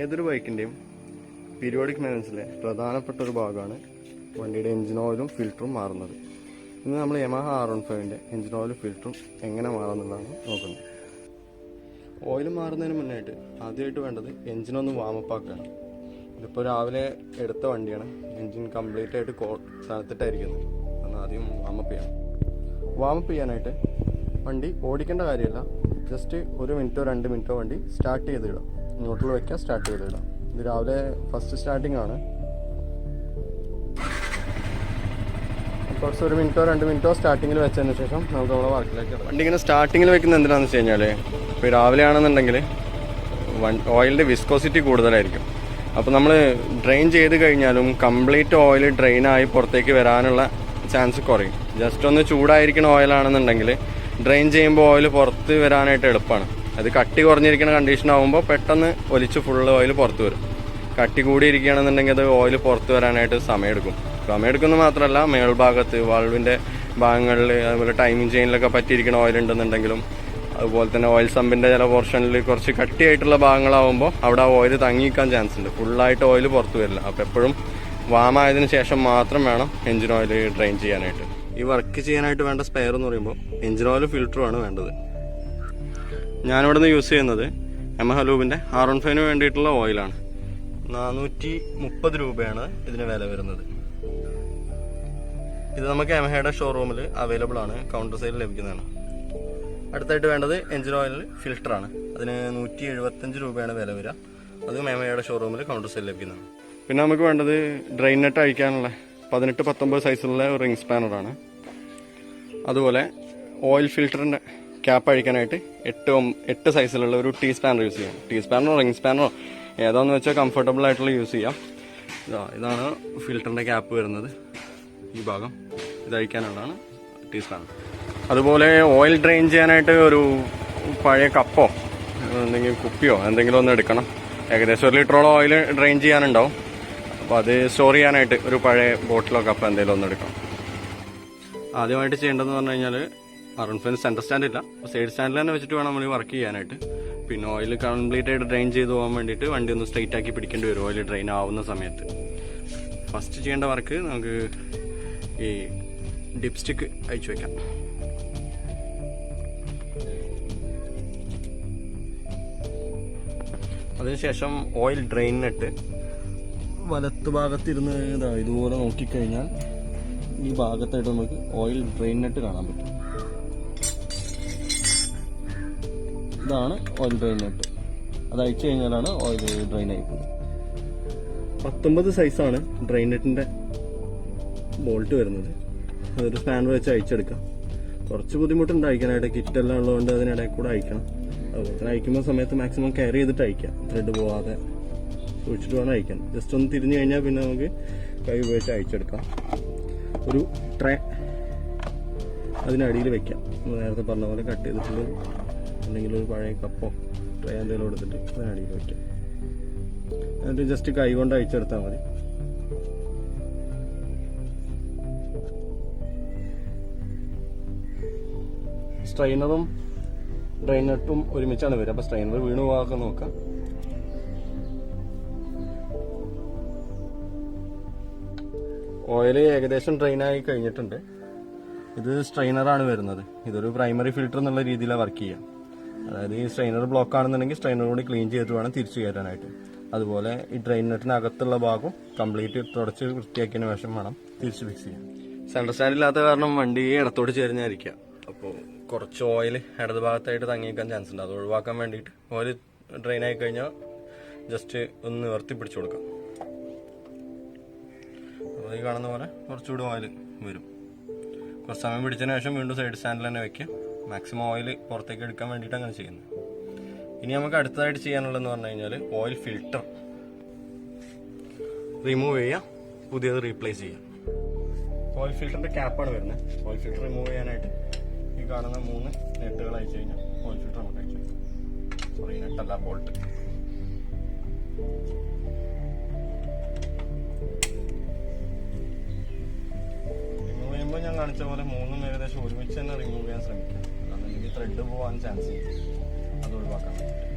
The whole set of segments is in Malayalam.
ഏതൊരു ബൈക്കിൻ്റെയും പീരിയോഡിക് മെയിൻ്റനൻസിലെ പ്രധാനപ്പെട്ട ഒരു ഭാഗമാണ് വണ്ടിയുടെ എഞ്ചിൻ ഓയിലും ഫിൽറ്ററും മാറുന്നത്. ഇന്ന് നമ്മൾ യമഹ R15ൻ്റെ എഞ്ചിൻ ഓയിലും ഫിൽറ്ററും എങ്ങനെ മാറുന്നുള്ളതാണ് നോക്കുന്നത്. ഓയിൽ മാറുന്നതിന് മുന്നായിട്ട് ആദ്യമായിട്ട് വേണ്ടത് എഞ്ചിനൊന്ന് വാമപ്പ് ആക്കുകയാണ്. ഇതിപ്പോൾ രാവിലെ എടുത്ത വണ്ടിയാണ്, എഞ്ചിൻ കംപ്ലീറ്റ് ആയിട്ട് തണുത്തിട്ടായിരിക്കുന്നത്. അന്ന് ആദ്യം വാമപ്പ് ചെയ്യണം. വാമപ്പ് ചെയ്യാനായിട്ട് വണ്ടി ഓടിക്കേണ്ട കാര്യമില്ല, ജസ്റ്റ് 1 മിനിറ്റോ 2 മിനിറ്റോ വണ്ടി സ്റ്റാർട്ട് ചെയ്തിടാം. ന്യൂട്രൽ വയ്ക്കുക, സ്റ്റാർട്ട് ചെയ്തിടാം. ഇത് രാവിലെ ഫസ്റ്റ് സ്റ്റാർട്ടിംഗ് ആണ്. കുറച്ച് 1 മിനിറ്റോ 2 മിനിറ്റോ സ്റ്റാർട്ടിങ്ങിൽ വെച്ചതിന് ശേഷം നമുക്ക് നമ്മുടെ വർക്കിലേക്ക് വണ്ടി ഇങ്ങനെ സ്റ്റാർട്ടിങ്ങിൽ വെക്കുന്നത് എന്തിനാണെന്ന് വെച്ച് കഴിഞ്ഞാൽ, ഇപ്പോൾ രാവിലെ ആണെന്നുണ്ടെങ്കിൽ ഓയിലിൻ്റെ വിസ്കോസിറ്റി കൂടുതലായിരിക്കും. അപ്പോൾ നമ്മൾ ഡ്രെയിൻ ചെയ്ത് കഴിഞ്ഞാലും കംപ്ലീറ്റ് ഓയിൽ ഡ്രെയിനായി പുറത്തേക്ക് വരാനുള്ള ചാൻസ് കുറയും. ജസ്റ്റ് ഒന്ന് ചൂടായിരിക്കുന്ന ഓയിലാണെന്നുണ്ടെങ്കിൽ ഡ്രെയിൻ ചെയ്യുമ്പോൾ ഓയിൽ പുറത്ത് വരാനായിട്ട് എളുപ്പമാണ്. അത് കട്ടി കുറഞ്ഞിരിക്കുന്ന കണ്ടീഷൻ ആകുമ്പോൾ പെട്ടെന്ന് ഒലിച്ച് ഫുള്ള് ഓയിൽ പുറത്ത് വരും. കട്ടി കൂടി ഇരിക്കുകയാണെന്നുണ്ടെങ്കിൽ അത് ഓയിൽ പുറത്ത് വരാനായിട്ട് സമയമെടുക്കുന്നത് മാത്രമല്ല, മേൾഭാഗത്ത് വാൾവിൻ്റെ ഭാഗങ്ങളിൽ, അതുപോലെ ടൈമിംഗ് ചെയിനിലൊക്കെ പറ്റിയിരിക്കുന്ന ഓയിൽ ഉണ്ടെന്നുണ്ടെങ്കിലും, അതുപോലെ തന്നെ ഓയിൽ സമ്പിൻ്റെ ചില പോർഷനിൽ കുറച്ച് കട്ടിയായിട്ടുള്ള ഭാഗങ്ങളാകുമ്പോൾ അവിടെ ഓയിൽ തങ്ങിക്കാൻ ചാൻസ് ഉണ്ട്. ഫുള്ളായിട്ട് ഓയിൽ പുറത്ത് വരില്ല. അപ്പോൾ എപ്പോഴും വാമായതിനു ശേഷം മാത്രം വേണം എഞ്ചിൻ ഓയിൽ ഡ്രെയിൻ ചെയ്യാനായിട്ട്. ഈ വർക്ക് ചെയ്യാനായിട്ട് വേണ്ട സ്പെയർ എന്ന് പറയുമ്പോൾ എഞ്ചിൻ ഓയിൽ ഫിൽറ്ററുമാണ് വേണ്ടത്. ഞാനിവിടെ നിന്ന് യൂസ് ചെയ്യുന്നത് യമഹ ലൂബിൻ്റെ R15 വേണ്ടിയിട്ടുള്ള ഓയിലാണ്. 430 രൂപയാണ് ഇതിന് വില വരുന്നത്. ഇത് നമുക്ക് യമഹയുടെ ഷോറൂമിൽ അവൈലബിൾ ആണ്, കൗണ്ടർ സൈഡിൽ ലഭിക്കുന്നതാണ്. അടുത്തായിട്ട് വേണ്ടത് എഞ്ചിൻ ഓയിൽ ഫിൽറ്ററാണ്. അതിന് 175 രൂപയാണ് വില വരിക. അതും യമഹയുടെ ഷോറൂമിൽ കൗണ്ടർ സൈഡിൽ ലഭിക്കുന്നതാണ്. പിന്നെ നമുക്ക് വേണ്ടത് ഡ്രെയിൻ നെറ്റ് അഴിക്കാനുള്ള 18-19 സൈസിലുള്ള ഒരു റിംഗ് സ്പാനറാണ്. അതുപോലെ ഓയിൽ ഫിൽറ്ററിൻ്റെ ക്യാപ്പ് അഴിക്കാനായിട്ട് 8 സൈസിലുള്ള ഒരു ടീ സ്പാനർ യൂസ് ചെയ്യാം. ടീ സ്പാനറോ റിംഗ് സ്പാനറോ ഏതാണെന്ന് വെച്ചാൽ കംഫർട്ടബിൾ ആയിട്ടുള്ള യൂസ് ചെയ്യാം. ഇതാണ് ഫിൽറ്ററിൻ്റെ ക്യാപ്പ് വരുന്നത്. ഈ ഭാഗം ഇത് അഴിക്കാനുള്ളതാണ് ടീ സ്പാനർ. അതുപോലെ ഓയിൽ ഡ്രെയിൻ ചെയ്യാനായിട്ട് ഒരു പഴയ കപ്പോ എന്തെങ്കിലും കുപ്പിയോ എന്തെങ്കിലും ഒന്ന് എടുക്കണം. ഏകദേശം 1 ലിറ്ററോളം ഓയിൽ ഡ്രെയിൻ ചെയ്യാനുണ്ടാവും. അപ്പോൾ അത് സ്റ്റോർ ചെയ്യാനായിട്ട് ഒരു പഴയ ബോട്ടിലോ കപ്പോ എന്തെങ്കിലും ഒന്ന് എടുക്കണം. ആദ്യമായിട്ട് ചെയ്യേണ്ടതെന്ന് പറഞ്ഞു കഴിഞ്ഞാൽ, R15 സെൻറ്റർ സ്റ്റാൻഡ് ഇല്ല, സൈഡ് സ്റ്റാൻഡിൽ തന്നെ വെച്ചിട്ട് വേണം നമ്മൾ വർക്ക് ചെയ്യാനായിട്ട്. പിന്നെ ഓയിൽ കംപ്ലീറ്റ് ആയിട്ട് ഡ്രെയിൻ ചെയ്ത് പോകാൻ വേണ്ടിയിട്ട് വണ്ടി ഒന്ന് സ്ട്രെയിറ്റ് ആക്കി പിടിക്കേണ്ടി വരും ഓയിൽ ഡ്രെയിൻ ആവുന്ന സമയത്ത്. ഫസ്റ്റ് ചെയ്യേണ്ട വർക്ക് നമുക്ക് ഈ ഡിപ്പ് സ്റ്റിക്ക് അയച്ചു വയ്ക്കാം. അതിനുശേഷം ഓയിൽ ഡ്രെയിൻ നെറ്റ് വലത്ത് ഭാഗത്തിരുന്ന് ഇതുപോലെ നോക്കിക്കഴിഞ്ഞാൽ ഈ ഭാഗത്തായിട്ട് നമുക്ക് ഓയിൽ ഡ്രെയിൻ നെറ്റ് കാണാൻ പറ്റും. ഇതാണ് ഓയിൽ ഡ്രെയിൻ നെറ്റ്. അത് അയച്ചു കഴിഞ്ഞാലാണ് ഓയിൽ ഡ്രെയിൻ ആയിപ്പോകുന്നത്. 19 സൈസാണ് ഡ്രെയിൻ നെറ്റിൻ്റെ ബോൾട്ട് വരുന്നത്. അതൊരു സ്പാനർ വെച്ച് അയച്ചെടുക്കാം. കുറച്ച് ബുദ്ധിമുട്ടുണ്ട് അയക്കാനായിട്ട്, കിറ്റെല്ലാം ഉള്ളതുകൊണ്ട് അതിനിടയിൽ കൂടെ അയക്കണം. അതുപോലെ തന്നെ അയക്കുന്ന സമയത്ത് മാക്സിമം കെയർ ചെയ്തിട്ട് അയക്കാം, ത്രെഡ് പോവാതെ സൂക്ഷിച്ചിട്ട് വേണം അയക്കാൻ. ജസ്റ്റ് ഒന്ന് തിരിഞ്ഞു കഴിഞ്ഞാൽ പിന്നെ നമുക്ക് കൈ ഉപയോഗിച്ച് അയച്ചെടുക്കാം. ഒരു ട്രേ അതിനടിയിൽ വെക്കാം. നേരത്തെ പറഞ്ഞ പോലെ കട്ട് ചെയ്തിട്ടുള്ള എന്തെങ്കിലും ഒരു പഴയ കപ്പോ ട്രേ എന്തെങ്കിലും എടുത്തിട്ട് അതിനടിയിൽ വെക്കാം. എന്നിട്ട് ജസ്റ്റ് കൈ കൊണ്ട് അയച്ചെടുത്താൽ മതി. സ്ട്രെയിനറും ഡ്രെയിൻ നെട്ടും ഒരുമിച്ചാണ് വരിക. അപ്പോൾ സ്ട്രെയിനർ വീണ് പോകാൻ നോക്കാം. ഓയിൽ ഏകദേശം ഡ്രെയിനായി കഴിഞ്ഞിട്ടുണ്ട്. ഇത് സ്ട്രെയിനറാണ് വരുന്നത്. ഇതൊരു പ്രൈമറി ഫിൽറ്റർ എന്നുള്ള രീതിയിലാണ് വർക്ക് ചെയ്യുക. അതായത് ഈ സ്ട്രെയിനർ ബ്ലോക്ക് ആണെന്നുണ്ടെങ്കിൽ സ്ട്രെയിനർ കൂടി ക്ലീൻ ചെയ്തിട്ട് വേണം തിരിച്ചു കയറ്റാനായിട്ട്. അതുപോലെ ഈ ഡ്രെയിൻ നെറ്റിനകത്തുള്ള ഭാഗം കംപ്ലീറ്റ് തുടച്ച് വൃത്തിയാക്കിയതിന് ശേഷം വേണം തിരിച്ച് ഫിക്സ് ചെയ്യാൻ. സെൻട്രൽ സ്റ്റാൻഡ് ഇല്ലാത്ത കാരണം വണ്ടി ഇടത്തോട് ചേർന്നായിരിക്കുക. അപ്പോൾ കുറച്ച് ഓയിൽ ഇടത് ഭാഗത്തായിട്ട് തങ്ങിക്കാൻ ചാൻസ് ഉണ്ട്. അത് ഒഴിവാക്കാൻ വേണ്ടിയിട്ട് ഓയിൽ ഡ്രെയിൻ ആയി കഴിഞ്ഞാൽ ജസ്റ്റ് ഒന്ന് നിവർത്തി പിടിച്ചു കൊടുക്കാം. അപ്പോൾ ഈ കാണുന്ന പോലെ കുറച്ചുകൂടി ഓയിൽ വരും. കുറച്ച് സമയം പിടിച്ചതിന് ശേഷം വീണ്ടും സൈഡ് സ്റ്റാൻഡിൽ തന്നെ വെക്കുക. മാക്സിമം ഓയിൽ പുറത്തേക്ക് എടുക്കാൻ വേണ്ടിയിട്ട് അങ്ങനെ ചെയ്യുന്നത്. ഇനി നമുക്ക് അടുത്തതായിട്ട് ചെയ്യാനുള്ളതെന്ന് പറഞ്ഞു കഴിഞ്ഞാൽ ഓയിൽ ഫിൽറ്റർ റിമൂവ് ചെയ്യുക, പുതിയത് റീപ്ലേസ് ചെയ്യുക. ഓയിൽ ഫിൽറ്ററിൻ്റെ ക്യാപ്പാണ് വരുന്നത്. ഓയിൽ ഫിൽറ്റർ റിമൂവ് ചെയ്യാനായിട്ട് ഈ കാണുന്ന 3 നെട്ടുകൾ അയച്ചു കഴിഞ്ഞാൽ ഓയിൽ ഫിൽറ്റർ നമുക്ക് അയച്ചു വയ്ക്കാം. Sorry, നെട്ടല്ല, bolt. റിമൂവ് ചെയ്യുമ്പോൾ ഞാൻ കാണിച്ച പോലെ 3 ഏകദേശം ഒരുമിച്ച് തന്നെ റിമൂവ് ചെയ്യാൻ ശ്രമിക്കുക. അല്ലെങ്കിൽ ത്രെഡ് പോകാൻ ചാൻസ് ചെയ്യും. അത് ഒഴിവാക്കാൻ വേണ്ടിയിട്ട്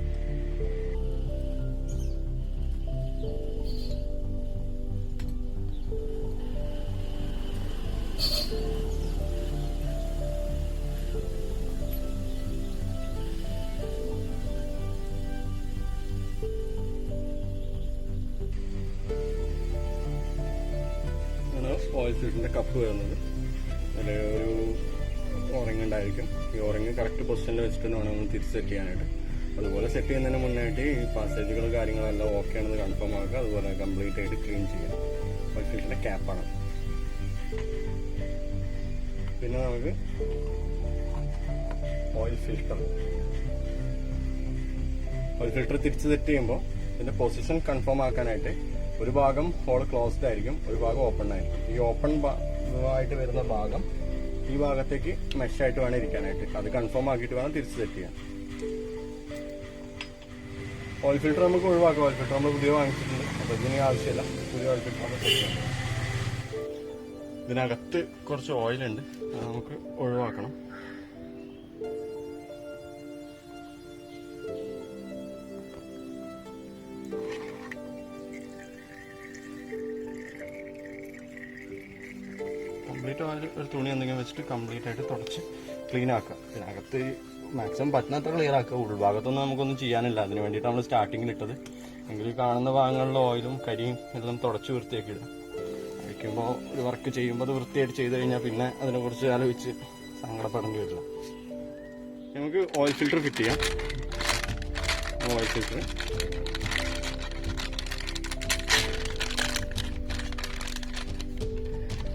ഓയിൽ ഫിൽറ്ററിൻ്റെ കപ്പ് വരുന്നത്. അതിൽ ഒരു ഓറിങ്ങുണ്ടായിരിക്കും. ഈ ഓറിങ് കറക്റ്റ് പൊസിഷനിൽ വെച്ചിട്ട് വേണം നമ്മൾ തിരിച്ച് സെറ്റ് ചെയ്യാനായിട്ട്. അതുപോലെ സെറ്റ് ചെയ്യുന്നതിന് മുന്നായിട്ട് ഈ പാസേജുകൾ കാര്യങ്ങളെല്ലാം ഓക്കെ ആണെന്ന് കൺഫേം ആക്കുക. അതുപോലെ കംപ്ലീറ്റ് ആയിട്ട് ക്ലീൻ ചെയ്യുക. ഓയിൽ ഫിൽറ്ററിൻ്റെ ക്യാപ്പാണ്. പിന്നെ നമുക്ക് ഓയിൽ ഫിൽറ്റർ തിരിച്ച് സെറ്റ് ചെയ്യുമ്പോൾ ഇതിൻ്റെ പൊസിഷൻ കൺഫേം ആക്കാനായിട്ട് ഒരു ഭാഗം ഹോൾ ക്ലോസ്ഡ് ആയിരിക്കും, ഒരു ഭാഗം ഓപ്പൺ ആയിരിക്കും. ഈ ഓപ്പൺ ആയിട്ട് വരുന്ന ഭാഗം ഈ ഭാഗത്തേക്ക് മെഷായിട്ട് വേണം ഇരിക്കാനായിട്ട്. അത് കൺഫേം ആക്കിയിട്ട് വേണം തിരിച്ച് സെറ്റ് ചെയ്യാൻ. ഓയിൽ ഫിൽറ്റർ നമുക്ക് ഒഴിവാക്കാം. ഓയിൽ ഫിൽറ്റർ നമ്മൾ പുതിയ വാങ്ങിച്ചിട്ടുണ്ട്, അപ്പോൾ ഇതിന് ആവശ്യമില്ല. പുതിയ ഓയിൽ ഫിൽറ്റർ നമ്മൾ സെറ്റ് ചെയ്യണം. ഇതിനകത്ത് കുറച്ച് ഓയിലുണ്ട്, അത് നമുക്ക് ഒഴിവാക്കണം. കംപ്ലീറ്റ് ഓയിൽ ഒരു തുണി എന്തെങ്കിലും വെച്ചിട്ട് കംപ്ലീറ്റ് ആയിട്ട് തുടച്ച് ക്ലീൻ ആക്കുക. ഇതിനകത്ത് മാക്സിമം പറ്റുന്നത്ര ക്ലിയർ ആക്കുക. ഉൾഭാഗത്തൊന്നും നമുക്കൊന്നും ചെയ്യാനില്ല, അതിന് വേണ്ടിയിട്ട് നമ്മൾ സ്റ്റാർട്ടിങ്ങിൽ ഇട്ടത്. എങ്കിൽ കാണുന്ന ഭാഗങ്ങളിലെ ഓയിലും കരിയും എല്ലാം തുടച്ച് വൃത്തിയാക്കി ഇടുക. കഴിക്കുമ്പോൾ ഒരു വർക്ക് ചെയ്യുമ്പോൾ അത് വൃത്തിയായിട്ട് ചെയ്ത് കഴിഞ്ഞാൽ പിന്നെ അതിനെക്കുറിച്ച് ആലോചിച്ച് സങ്കടപ്പെടേണ്ടി വരില്ല. നമുക്ക് ഓയിൽ ഫിൽറ്റർ ഫിറ്റ് ചെയ്യാം. ഓയിൽ ഫിൽറ്റർ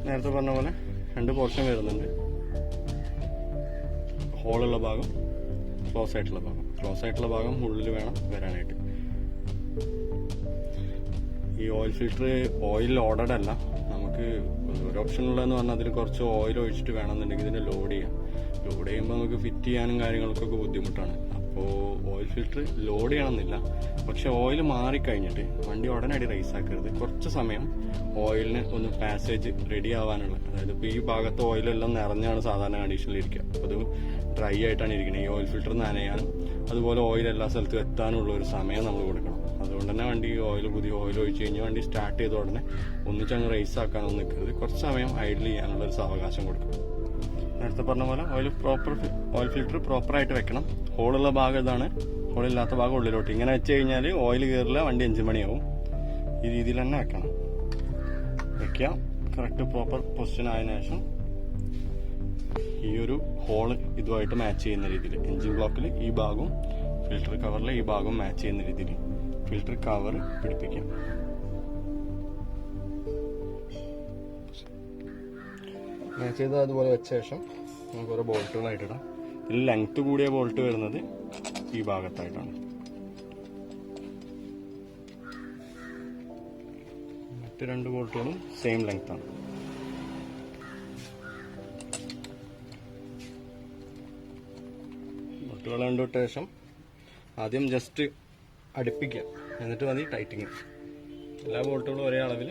നേരത്തെ പറഞ്ഞ പോലെ 2 പോർഷൻ വരുന്നുണ്ട്. ഹോളുള്ള ഭാഗം, ക്ലോസ് ആയിട്ടുള്ള ഭാഗം ഉള്ളിൽ വേണം വരാനായിട്ട്. ഈ ഓയിൽ ഫിൽറ്റർ ഓയിൽ ലോഡഡ് അല്ല. നമുക്ക് ഒരു ഓപ്ഷൻ ഉള്ളതെന്ന് പറഞ്ഞാൽ അതിൽ കുറച്ച് ഓയിൽ ഒഴിച്ചിട്ട് വേണമെന്നുണ്ടെങ്കിൽ ഇതിനെ ലോഡ് ചെയ്യുമ്പോൾ നമുക്ക് ഫിറ്റ് ചെയ്യാനും കാര്യങ്ങൾക്കൊക്കെ ബുദ്ധിമുട്ടാണ്. അപ്പോൾ ഓയിൽ ഫിൽറ്റർ ലോഡ് ചെയ്യണമെന്നില്ല. പക്ഷെ ഓയിൽ മാറിക്കഴിഞ്ഞിട്ട് വണ്ടി ഉടനടി റൈസ് ആക്കരുത്. കുറച്ച് സമയം ഓയിലിന് ഒന്ന് പാസേജ് റെഡി ആവാനുള്ള, അതായത് ഇപ്പോൾ ഈ ഭാഗത്ത് ഓയിലെല്ലാം നിറഞ്ഞാണ് സാധാരണ കണ്ടീഷനിൽ ഇരിക്കുക. അപ്പോൾ അത് ഡ്രൈ ആയിട്ടാണ് ഇരിക്കുന്നത്. ഈ ഓയിൽ ഫിൽറ്റർ നനയാനും അതുപോലെ ഓയിൽ എല്ലാ സ്ഥലത്തും എത്താനുള്ള ഒരു സമയം നമ്മൾ കൊടുക്കണം. അതുകൊണ്ട് തന്നെ വണ്ടി പുതിയ ഓയിൽ ഒഴിച്ച് കഴിഞ്ഞാൽ വണ്ടി സ്റ്റാർട്ട് ചെയ്ത ഉടനെ ഒന്നിച്ചങ്ങ് റൈസ് ആക്കാനൊന്നും നിൽക്കരുത്. കുറച്ച് സമയം ഐഡിൽ ചെയ്യാനുള്ള ഒരു സാവകാശം കൊടുക്കണം. നേരത്തെ പറഞ്ഞ പോലെ ഓയിൽ ഫിൽറ്റർ പ്രോപ്പറായിട്ട് വെക്കണം. ഹോളുള്ള ഭാഗം ഇതാണ്, ഹോളില്ലാത്ത ഭാഗം ഉള്ളിലോട്ട്. ഇങ്ങനെ വെച്ച് കഴിഞ്ഞാൽ ഓയിൽ കയറില്ല, വണ്ടി 5 മണിയാവും. ഈ രീതിയിൽ തന്നെ വെക്കണം. വെക്കാം കറക്റ്റ് പ്രോപ്പർ പൊസിഷൻ ആയതിനു ശേഷം ഈ ഒരു ഹോള് ഇതുമായിട്ട് മാച്ച് ചെയ്യുന്ന രീതിയിൽ എൻജിൻ ബ്ലോക്കിൽ ഈ ഭാഗവും ഫിൽറ്റർ കവറിൽ ഈ ഭാഗവും മാച്ച് ചെയ്യുന്ന രീതിയിൽ ഫിൽറ്റർ കവർ പിടിപ്പിക്കാം. മാച്ച് ചെയ്ത് അതുപോലെ വെച്ച ശേഷം നമുക്ക് ഓരോ ബോൾട്ടുകളായിട്ടിടാം. ഇതിൽ ലെങ്ത് കൂടിയ ബോൾട്ട് വരുന്നത് ഈ ഭാഗത്തായിട്ടാണ്. മറ്റ് 2 ബോൾട്ടുകളും സെയിം ലെങ്ത് ആണ്. ബോൾട്ടുകൾ കണ്ടിട്ട ശേഷം ആദ്യം ജസ്റ്റ് അടുപ്പിക്കുക, എന്നിട്ട് മതി ടൈറ്റിങ്. എല്ലാ ബോൾട്ടുകളും ഒരേ അളവിൽ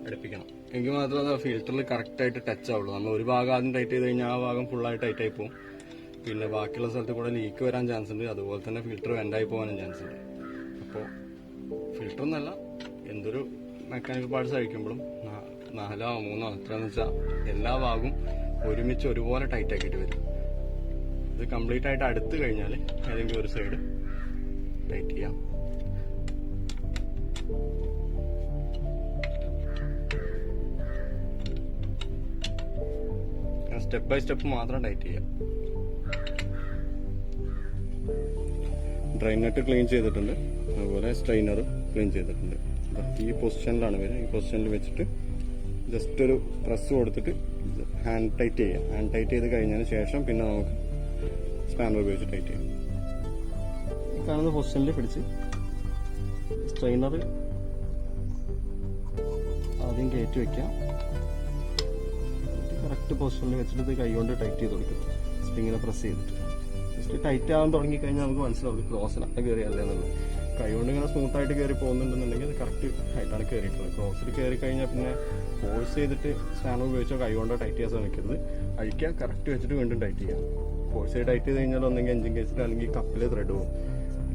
അടുപ്പിക്കണം. എങ്കിൽ മാത്രമേ അത് ഫിൽറ്ററിൽ കറക്റ്റായിട്ട് ടച്ച് ആവുള്ളൂ. നമ്മൾ ഒരു ഭാഗം ആദ്യം ടൈറ്റ് ചെയ്ത് കഴിഞ്ഞാൽ ആ ഭാഗം ഫുള്ളായി ടൈറ്റായി പോകും. പിന്നെ ബാക്കിയുള്ള സ്ഥലത്ത് കൂടെ ലീക്ക് വരാൻ ചാൻസ് ഉണ്ട്. അതുപോലെ തന്നെ ഫിൽറ്റർ വെൻഡായി പോകാനും ചാൻസ് ഉണ്ട്. അപ്പോൾ ഫിൽറ്റർ എന്നല്ല, എന്തൊരു മെക്കാനിക്കൽ പാർട്സ് അഴിക്കുമ്പോഴും 4 3 എത്രയെന്ന് വെച്ചാൽ എല്ലാ ഭാഗവും ഒരുമിച്ച് ഒരുപോലെ ടൈറ്റ് ആക്കിയിട്ട് വരും. ഇത് കംപ്ലീറ്റ് ആയിട്ട് അടുത്ത് കഴിഞ്ഞാൽ ഏതെങ്കിലും ഒരു സൈഡ് ടൈറ്റ് ചെയ്യാം. സ്റ്റെപ്പ് ബൈ സ്റ്റെപ്പ് മാത്രം ടൈറ്റ് ചെയ്യാം. ഡ്രൈൻ നെറ്റ് ക്ലീൻ ചെയ്തിട്ടുണ്ട്, അതുപോലെ സ്ട്രെയിനർ ക്ലീൻ ചെയ്തിട്ടുണ്ട്. ഈ പൊസിഷനിലാണ് വരിക. ഈ പൊസിഷനിൽ വെച്ചിട്ട് ജസ്റ്റ് ഒരു പ്രസ് കൊടുത്തിട്ട് ഹാൻഡ് ടൈറ്റ് ചെയ്യാം. ഹാൻഡ് ടൈറ്റ് ചെയ്ത് കഴിഞ്ഞതിന് ശേഷം പിന്നെ നമുക്ക് സ്പാനർ ഉപയോഗിച്ച് ടൈറ്റ് ചെയ്യാം. ഈ കാണുന്ന പൊസിഷനിൽ പിടിച്ച് സ്ട്രെയിനർ ആദ്യം കയറ്റി വെക്കാം. കറക്റ്റ് പൊസിഷനിൽ വെച്ചിട്ട് ഇത് കൈ കൊണ്ട് ടൈറ്റ് ചെയ്ത് കൊടുക്കും. സ്പ്രിങ്ങിനെ പ്രസ് ചെയ്തിട്ട് ജസ്റ്റ് ടൈറ്റ് ആവാൻ തുടങ്ങിക്കഴിഞ്ഞാൽ നമുക്ക് മനസ്സിലാവും ക്ലോസിലാണ് കയറിയല്ലേ എന്നുള്ളത്. കൈ കൊണ്ട് ഇങ്ങനെ സ്മൂത്തായിട്ട് കയറി പോകുന്നുണ്ടെന്നുണ്ടെങ്കിൽ അത് കറക്റ്റ് ആയിട്ടാണ് കയറിയിട്ടുള്ളത്. ക്ലോസിൽ കയറി കഴിഞ്ഞാൽ പിന്നെ ഫോഴ്സ് ചെയ്തിട്ട് സ്പാനർ ഉപയോഗിച്ചോ കൈ കൊണ്ടോ ടൈറ്റ് ചെയ്യാൻ ശ്രമിക്കരുത്. അഴിക്കുക, കറക്റ്റ് വെച്ചിട്ട് വീണ്ടും ടൈറ്റ് ചെയ്യാം. ഫോഴ്സ് ചെയ്ത് ടൈറ്റ് ചെയ്ത് കഴിഞ്ഞാൽ ഒന്നെങ്കിൽ എഞ്ചിൻ കേസിൽ അല്ലെങ്കിൽ കപ്പിലെ ത്രെഡ് പോകും.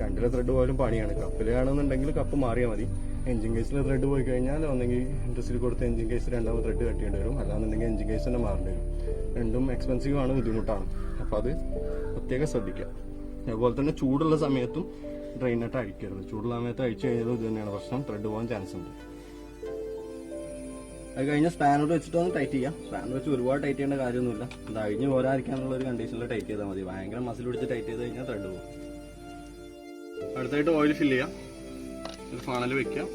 2 ത്രെഡ് പോയാലും പണിയാണ്. കപ്പിലാണെന്നുണ്ടെങ്കിൽ കപ്പ് മാറിയാൽ മതി. എഞ്ചിൻ കേസിൽ ത്രെഡ് പോയി കഴിഞ്ഞാൽ ഒന്നെങ്കിൽ ഇൻഡസ്ട്രിയിൽ കൊടുത്ത് എഞ്ചിൻ കേസ് 2ാമത് ത്രെഡ് കട്ട് ചെയ്യേണ്ടി വരും, അല്ലാന്നുണ്ടെങ്കിൽ എഞ്ചിൻ കേസ് തന്നെ മാറേണ്ടി വരും. രണ്ടും എക്സ്പെൻസീവ് ആണ്, ബുദ്ധിമുട്ടാണ്. അപ്പോൾ അത് പ്രത്യേകം ശ്രദ്ധിക്കുക. അതുപോലെ തന്നെ ചൂടുള്ള സമയത്തും ഡ്രെയിൻ നെറ്റ് അഴിക്കരുത്. ചൂടുള്ള സമയത്ത് അഴിച്ചു കഴിഞ്ഞാൽ ഇത് തന്നെയാണ് പ്രശ്നം, ത്രെഡ് പോകാൻ ചാൻസ് ഉണ്ട്. അത് കഴിഞ്ഞ് സ്പാനർ വെച്ചിട്ടൊന്ന് ടൈറ്റ് ചെയ്യാം. സ്പാനർ വെച്ച് ഒരുപാട് ടൈറ്റ് ചെയ്യേണ്ട കാര്യമൊന്നുമില്ല. ഇത് അഴിഞ്ഞ് പോരാതിരിക്കാനുള്ള ഒരു കണ്ടീഷനിൽ ടൈറ്റ് ചെയ്താൽ മതി. ഭയങ്കര മസിൽ പിടിച്ച് ടൈറ്റ് ചെയ്ത് കഴിഞ്ഞാൽ ത്രെഡ് പോകും. അടുത്തായിട്ട് ഓയിൽ ഫില്ല് ചെയ്യാം. ഒരു ഫണൽ വെക്കാം.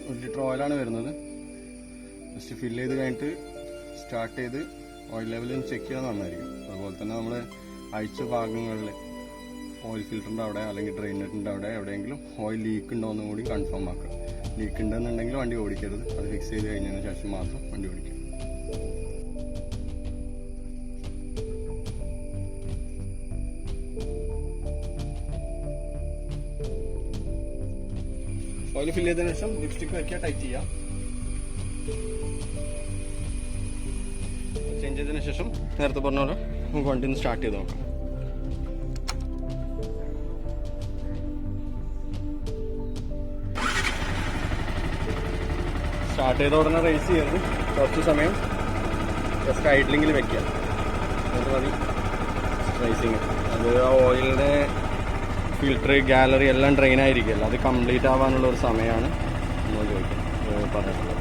ഒരു ലിറ്റർ ഓയിലാണ് വരുന്നത്. ജസ്റ്റ് ഫില്ല് ചെയ്ത് കഴിഞ്ഞിട്ട് സ്റ്റാർട്ട് ചെയ്ത് ഓയിൽ ലെവലിൽ ചെക്ക് ചെയ്യാൻ നന്നായിരിക്കും. അതുപോലെ തന്നെ നമ്മൾ അഴിച്ച ഭാഗങ്ങളിൽ ഓയിൽ ഫിൽറ്ററിൻ്റെ അവിടെ അല്ലെങ്കിൽ ഡ്രെയിനറിൻ്റെ അവിടെ എവിടെയെങ്കിലും ഓയിൽ ലീക്ക് ഉണ്ടോ എന്നും കൂടി കൺഫേം ആക്കുക. ലീക്ക് ഉണ്ടെന്നുണ്ടെങ്കിൽ വണ്ടി ഓടിക്കരുത്. അത് ഫിക്സ് ചെയ്ത് കഴിഞ്ഞതിന് ശേഷം മാത്രം വണ്ടി ഓടിക്കുക. ഓയിൽ ഫില്ല് ചെയ്തതിനു ശേഷം ലിപ്സ്റ്റിക്ക് വയ്ക്കുക, ടൈറ്റ് ചെയ്യാം. ചേഞ്ച് ചെയ്തതിനു ശേഷം നേരത്തെ പറഞ്ഞ പോലെ നമുക്ക് വണ്ടി ഒന്ന് സ്റ്റാർട്ട് ചെയ്ത് നോക്കാം. സ്റ്റാർട്ട് ചെയ്ത ഉടനെ റേസ് ചെയ്യരുത്. കുറച്ച് സമയം ജസ്റ്റ് ഐഡ്ലിങ്ങിൽ വെക്കുക. അത് മതി റേസിങ്. അത് ആ ഓയിലിൻ്റെ ഫിൽറ്റർ ഗാലറി എല്ലാം ഡ്രെയിൻ ആയിരിക്കുമല്ലോ, അത് കംപ്ലീറ്റ് ആവാനുള്ള ഒരു സമയമാണ് നമ്മൾ ചോദിക്കുന്നത് പറഞ്ഞിട്ടുള്ളത്.